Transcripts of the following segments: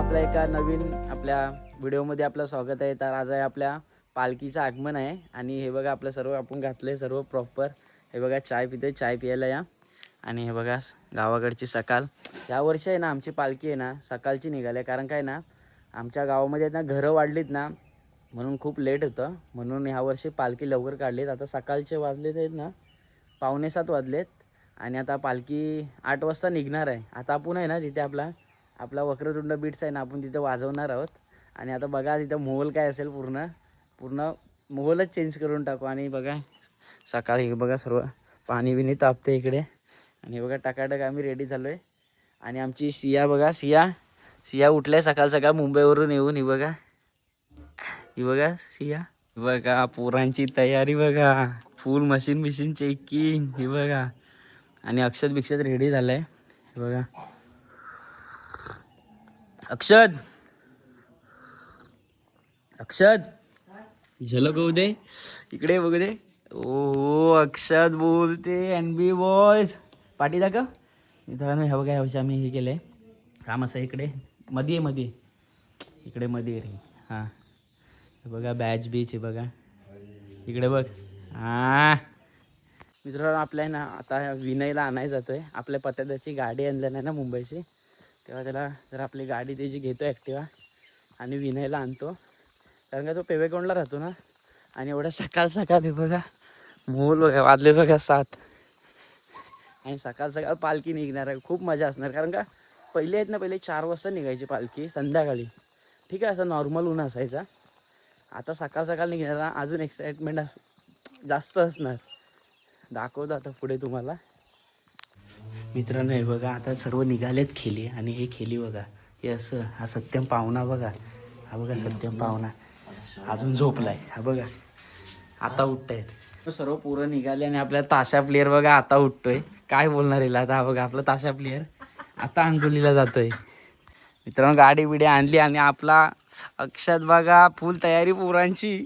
आपल्या एका नवीन आपल्या व्हिडिओमध्ये आपलं स्वागत आहे. तर आज आहे आपल्या पालखीचं आगमन आहे आणि हे बघा आपलं सर्व आपण घातलं आहे सर्व प्रॉपर. हे बघा चाय पिते, चाय प्यायला या. आणि हे बघा गावाकडची सकाळ. यावर्षी आहे ना आमची पालखी आहे ना सकाळची निघाली, कारण काय ना आमच्या गावामध्ये ना घरं वाढलीत ना म्हणून खूप लेट होतं, म्हणून ह्यावर्षी पालखी लवकर काढलीत. आता सकाळचे वाजलेत आहेत ना 6:45 वाजलेत आणि आता पालखी 8 वाजता निघणार आहे. आता आपण आहे ना तिथे आपला वक्रतुंड बीट्स आहे ना आपण तिथे वाजवणार आहोत. आणि आता बघा तिथं मोहोल काय असेल, पूर्ण मोहोलच चेंज करून टाकू. आणि बघा सकाळी बघा सर्व पाणी बिणी तापते इकडे. आणि बघा टकाटक आम्ही रेडी झालो आहे. आणि आमची सिया बघा, सिया उठल्या सकाळ सकाळ मुंबईवरून येऊन. ही बघा सिया, ही बघा पोरांची तयारी बघा, फुल मशीन चेकिंग. ही बघा आणि अक्षत रेडी झालाय. हे बघा अक्षत झलक होऊ दे, इकडे बघू दे. ओ अक्षत बोलते NB बॉयज पाठी दाखव मित्रांनो. हे बघा यावर्षी आम्ही हे केलंय काम असं इकडे मध्ये इकडे मध्ये रे. हां हे बघा बॅच बीच हे बघा इकडे बघ. हां मित्रांनो आपल्या ना आता विनयला आणायला जातोय. आपल्या पत्त्याची गाडी आणली नाही ना मुंबईची, तेव्हा त्याला जर आपली गाडी त्याची घेतो ॲक्टिवा आणि विनयला आणतो, कारण का तो पेवेकोंडला राहतो ना. आणि एवढ्या सकाळ हे बघा मोल बघा वाजले बघा 7 आणि सकाळ पालखी निघणार आहे. खूप मजा असणार, कारण का पहिले 4 वाजता निघायची पालखी संध्याकाळी, ठीक आहे असं नॉर्मल ऊन असायचा. आता सकाळ निघणार, अजून एक्साइटमेंट जास्त असणार. दाखवतो आता पुढे तुम्हाला. मित्रांनो हे बघा आता सर्व निघालेत खेली. आणि हे खेली बघा हे असं, हा सत्यम पाहुणा बघा, हा बघा सत्यम पाहुणा अजून झोपलाय. हा बघा आता उठतायत सर्व पोरं निघाले. आणि आपला ताशा प्लेअर बघा आता उठतोय. काय बोलणार येईल आता. हा बघा आपला ताशा प्लेअर आता अंगोलीला जातोय. मित्रांनो गाडी बिडी आणली आणि आपला अक्षत बघा फुल तयारी पोरांची.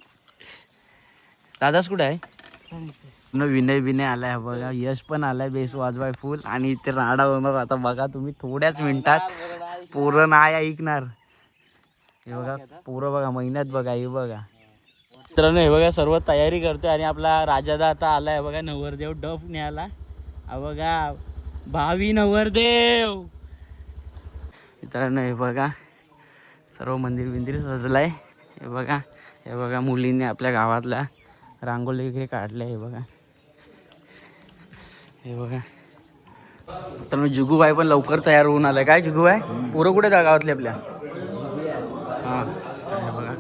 दादाच कुठे आहे? विनय आलाय बघा, यश पण आलाय बेस वाजवाय फुल. आणि इथे राडा होणार आता बघा तुम्ही थोड्याच मिनिटात. पोरं नाही ऐकणार. हे बघा पोरं बघा महिन्यात बघा. हे बघा मित्रांनो हे बघा सर्व तयारी करतोय. आणि आपला राजादा आता आलाय बघा नवरदेव डफ न्यायला. हा बघा भावी नवरदेव. मित्रांनो हे बघा सर्व मंदिर सजलाय. हे बघा मुलींनी आपल्या गावातल्या रांगोळी वगैरे काढल्या. हे बघा तर मी जुगूबाई पण लवकर तयार होऊन आलाय. काय जुगूबाई पोरं कुठे त्या गावातली आपल्या? हां हे बघा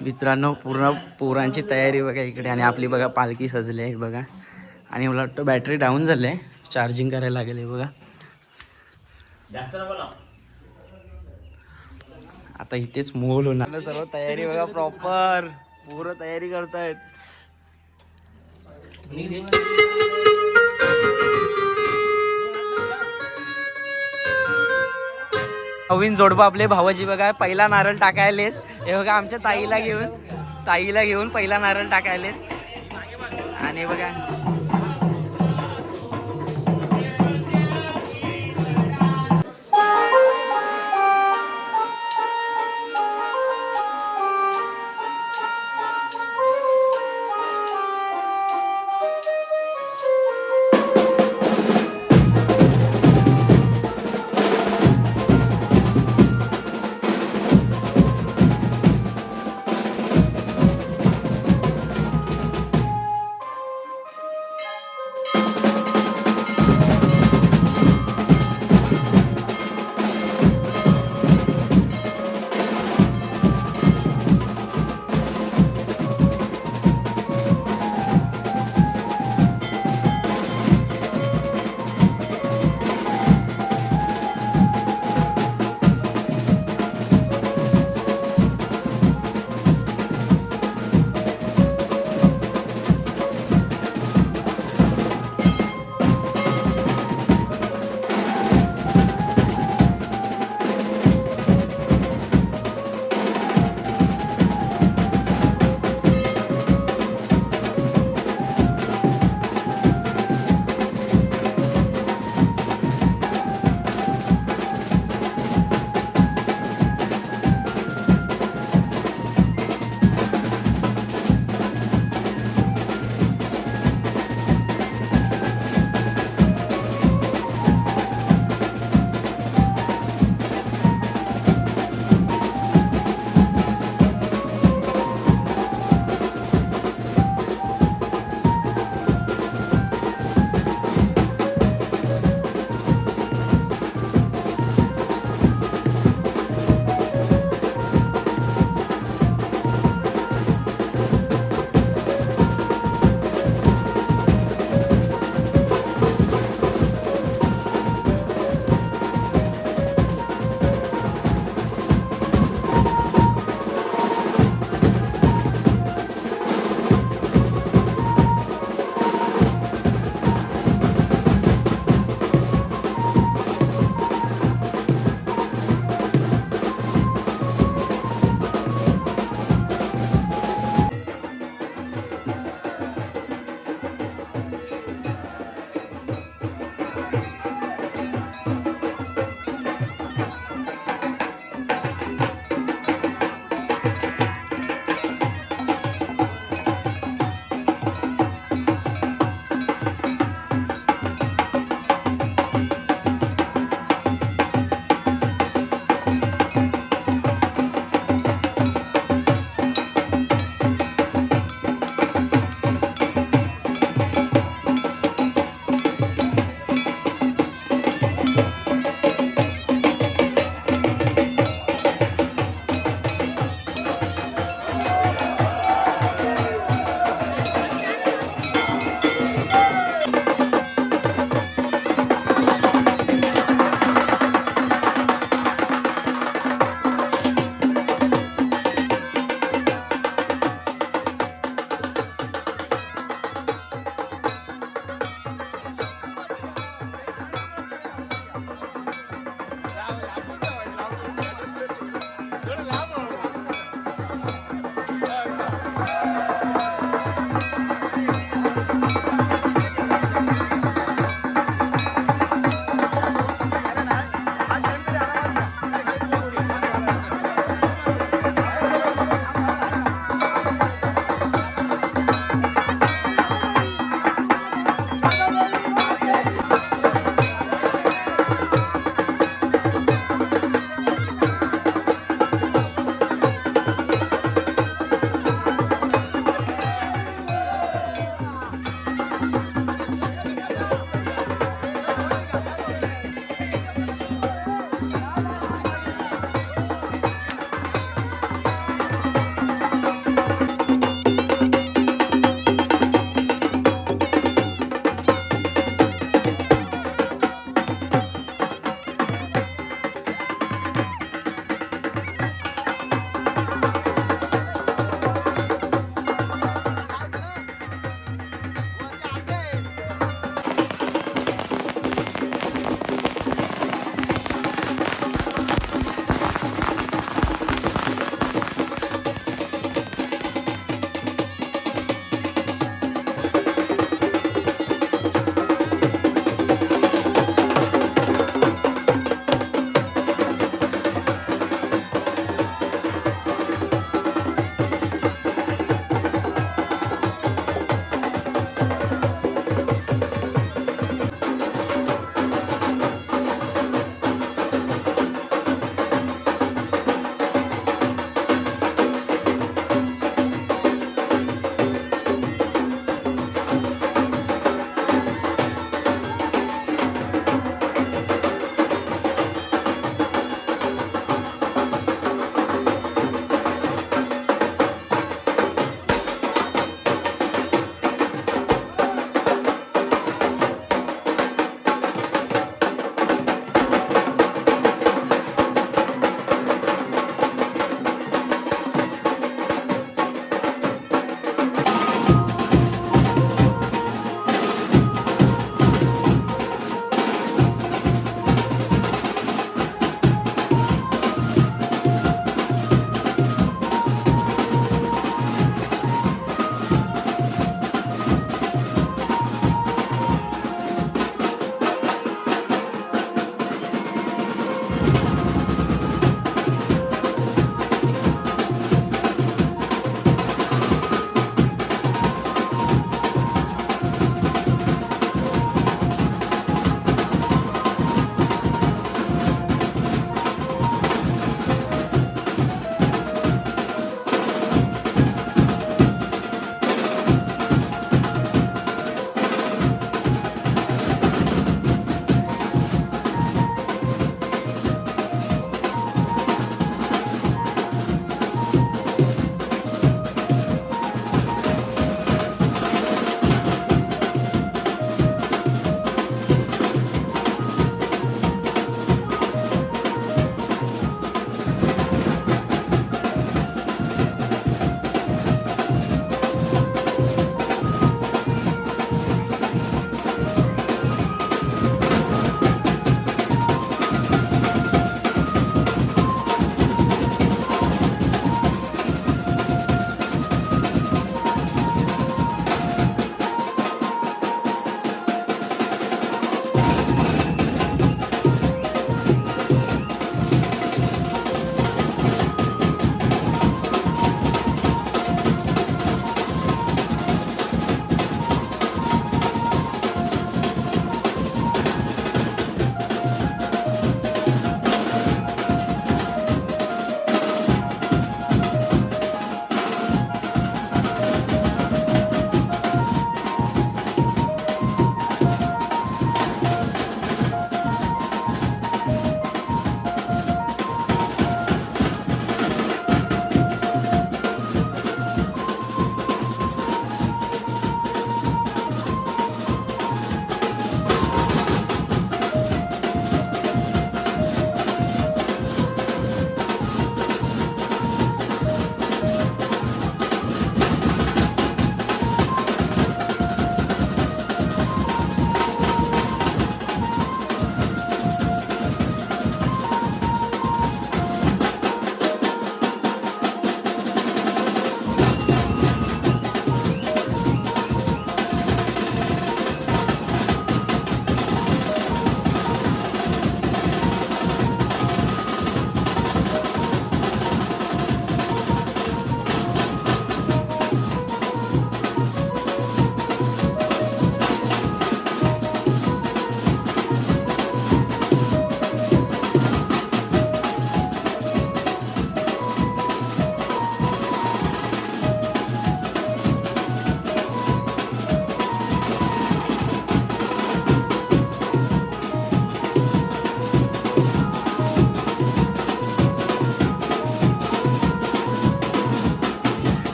मित्रांनो पूर्ण पोरांची तयारी बघा इकडे. आणि आपली बघा पालखी सजली आहे बघा. आणि मला वाटतं बॅटरी डाऊन झाली आहे, चार्जिंग करायला लागेल. हे बघा आता इथेच मोल होणार. सर्व तयारी बघा प्रॉपर, पोरं तयारी करतायत. नवीन जोडपं आपले भावाजी बघा पहिला नारळ टाकायलेत. हे बघा आमच्या ताईला घेऊन पहिला नारळ टाकायलेत. आणि हे बघा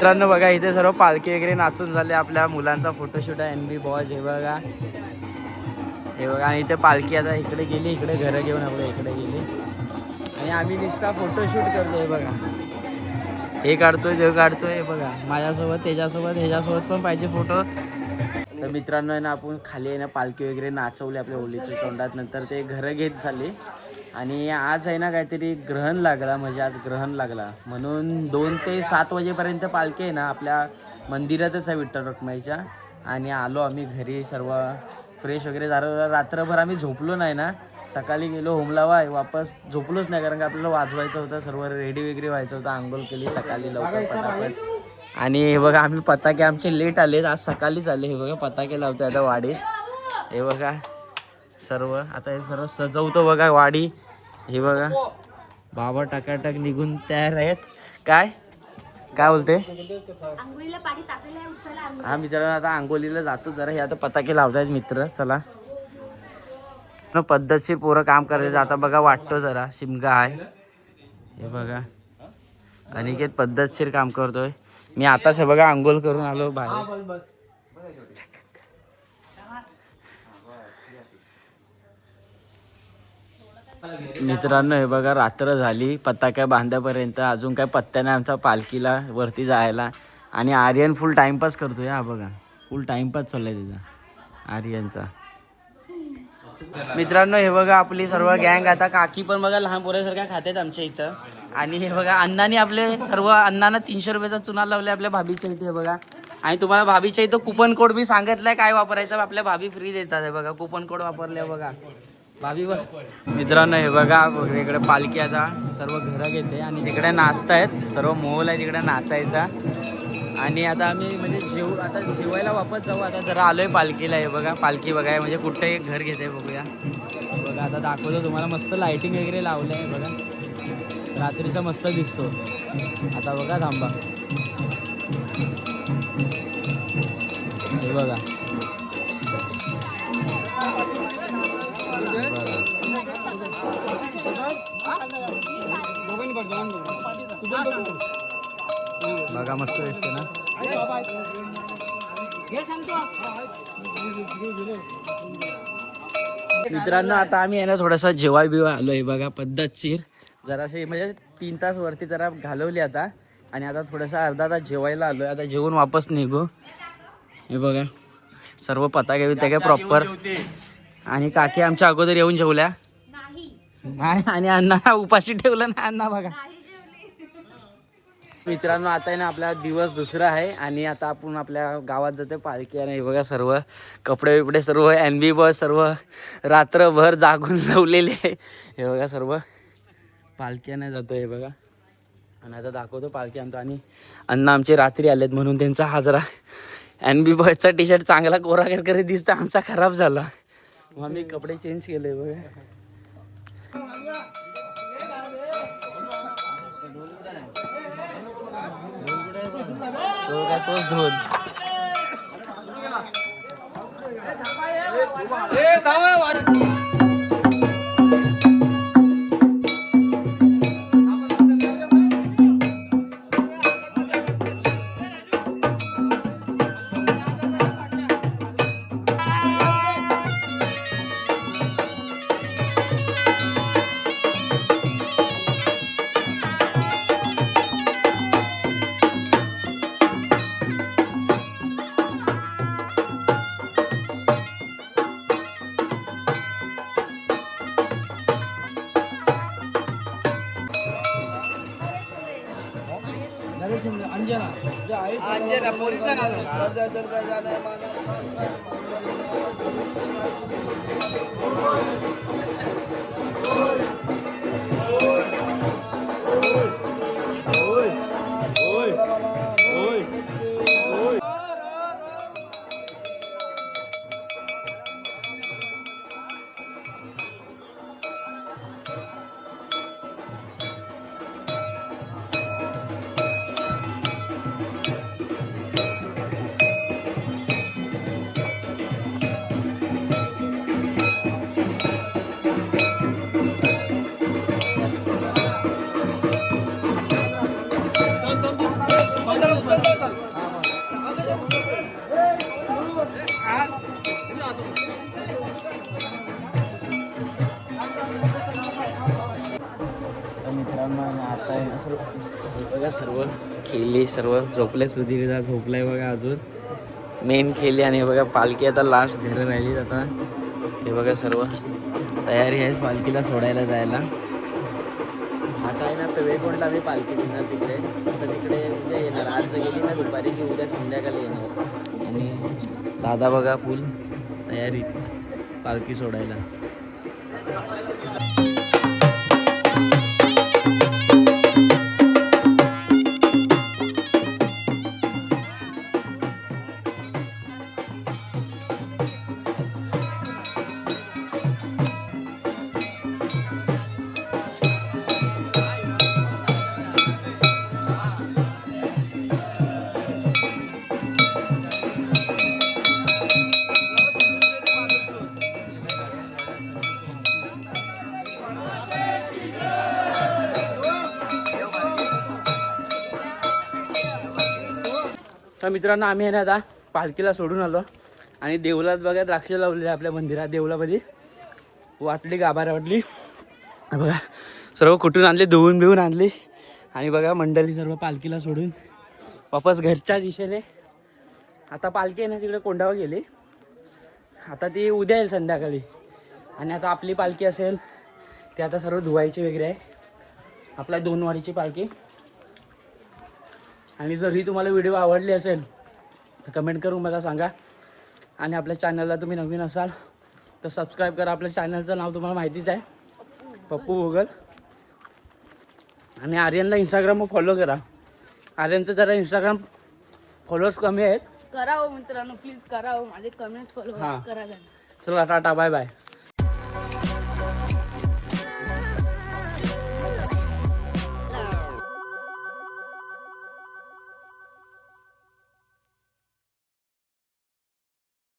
मित्रांनो बघा इथे सर्व पालखी वगैरे नाचून झाले. आपल्या मुलांचा फोटोशूट आहे NB बॉयज. हे बघा हे बघा. आणि इथे पालखी आता इकडे गेली, इकडे घरं घेऊन आपल्या इकडे गेली आणि आम्ही नुसता फोटोशूट करतोय. बघा हे काढतोय ते काढतोय. बघा माझ्यासोबत त्याच्यासोबत ह्याच्यासोबत पण पाहिजे फोटो. तर मित्रांनो आहे ना आपण खाली आहे ना पालखी वगैरे नाचवली आपल्या होलीच्या तोंडात. नंतर ते घरं घेत झाली आणि आज आहे ना काहीतरी ग्रहण लागला. म्हणजे आज ग्रहण लागला म्हणून 2 ते 7 वाजेपर्यंत पालखी आहे ना आपल्या मंदिरातच आहे विठ्ठल रखुमाईच्या. आणि आलो आम्ही घरी सर्व फ्रेश वगैरे झालं. रात्रभर आम्ही झोपलो नाही ना. सकाळी गेलो होमलावा वापस झोपलोच नाही कारण का आपल्याला वाजवायचं होतं. सर्व रेडी वगैरे व्हायचं होतं. आंघोळ केली सकाळी लवकर पटापट. आणि हे बघा आम्ही पताके आमचे लेट आलेत. आज सकाळीच आले. हे बघा पताके लावतो आता वाडीत. हे बघा सर्व आता हे सर्व सजवतो बघा वाडी. हे बघा बाबा टकाटक निघून तयार आहेत. काय काय बोलते हा मित्रांनो आता आंघोलीला जातो जरा. हे आता पताके लावतायत मित्र. चला पद्धतशीर पोरं काम करायचं. आता बघा वाटतो जरा शिमगा आहे. हे बघा अनिकेत पद्धतशीर काम करतोय. मी आताच हे बघा आंघोळ करून आलो बाहेर. मित्रांनो हे बघा रात्र झाली पताक्या बांध्यापर्यंत. अजून काय पत्त्या नाही आमचा पालखीला वरती जायला. आणि आर्यन फुल टाइमपास करतोय. हा बघा फुल टाइमपास चाललाय त्याचा आर्यनचा. मित्रांनो हे बघा आपली सर्व गँग आता. काकी पण बघा लहान पोरासारख्या खात्यात आमच्या इथं. आणि हे बघा अण्णाने आपले सर्व अण्णांना 300 रुपयाचा चुना लावले आपल्या भाभीच्या इथे. हे बघा आणि तुम्हाला भाभीच्या इथं कुपन कोड मी सांगितलंय काय वापरायचं. आपल्या भाभी फ्री देतात. हे बघा कुपन कोड वापरले बघा भाभी. मित्रांनो हे बघा इकडे पालखी आता सर्व घरं घेते आणि तिकडे नाचतायत. सर्व मोहल आहे तिकडे नाचायचा. आणि आता आम्ही म्हणजे आता जेवायला वापस जाऊ. आता जरा आलोय पालखीला. हे बघा पालखी बघाय म्हणजे कुठे घर घेते बघूया. बघा आता दाखवतो तुम्हाला. मस्त लाइटिंग वगैरे लावलं आहे बघा. रात्रीचा मस्त दिसतो. आता बघा थांबा. हे बघा बघा मस्त दिसते ना. मित्रांनो आता आम्ही आहे ना थोडासा जेवाय बिवाय आलोय. बघा पद्धतशीर जराशी म्हणजे 3 तास वरती जरा घालवली आता. आणि आता थोडासा अर्धा तास जेवायला आलोय. आता जेवून वापस निघू. हे बघा सर्व पताके बिताके प्रॉपर. आणि काकी आमच्या अगोदर येऊन जेवल्या नाही. आणि अण्णा उपाशी ठेवलं ना अण्णा बघा. मित्रांनो आता आहे ना आपला दिवस दुसरा आहे आणि आता आपण आपल्या गावात जाते पालखी. आणि हे बघा सर्व कपडे बिपडे सर्व NB बॉयज सर्व रात्रभर जागून लावलेले. हे बघा सर्व पालख्याने जातो. हे बघा आणि आता दाखवतो पालखी आमचा. आणि अण्णा आमचे रात्री आलेत म्हणून त्यांचा हा जरा NB बॉयजचा टी-शर्ट चांगला कोरा करत दिसतो. आमचा खराब झाला मग मी कपडे चेंज केले. बघा तो काय तोच ढोल. अंजना पोलिसांना मित्रांनो. आणि आता आहे ना सर्व बघा, सर्व खेळली, सर्व झोपले. सुधीर झोपलाय बघा अजून. मेन खेळली. आणि हे बघा पालखी आता लास्ट घरं राहिली. आता हे बघा सर्व तयारी आहे पालखीला सोडायला जायला. आता आहे ना पेवेकोंडला आम्ही पालखी घेणार तिकडे. आता तिकडे उद्या येणार. आज गेली ना दुपारी की उद्या संध्याकाळी येणार. आणि दादा बघा फुल तयारी पालखी सोडायला. तर मित्रांनो आम्ही आहे ना आता पालखीला सोडून आलो. आणि देवलात बघा द्राक्ष लावलेली आपल्या मंदिरात देवलामध्ये. वाटली गाभार वाटली बघा. सर्व कुठून आणली, धुवून बिवून आणली. आणि बघा मंडळी सर्व पालखीला सोडून वापस घरच्या दिशेने. आता पालखी आहे ना तिकडे कोंडावर गेली. आता ती उद्या येईल संध्याकाळी. आणि आता आपली पालखी असेल ते आता सर्व धुवायची वगैरे आहे. आपल्या 2 वारीची पालखी. आणि जर ही तुम्हाला व्हिडिओ आवडली असेल तर कमेंट करून मला सांगा. आणि आपल्या चॅनलला तुम्ही नवीन असाल तर सबस्क्राईब करा. आपल्या चॅनलचं नाव तुम्हाला माहितीच आहे, पप्पू भोगल. आणि आर्यनला इंस्टाग्रामवर फॉलो करा. आर्यनचं जरा इंस्टाग्राम फॉलोअर्स कमी आहेत. करा हो मित्रांनो, प्लीज करा हो. माझे कमेंट फॉलो करा. चला टाटा बाय बाय.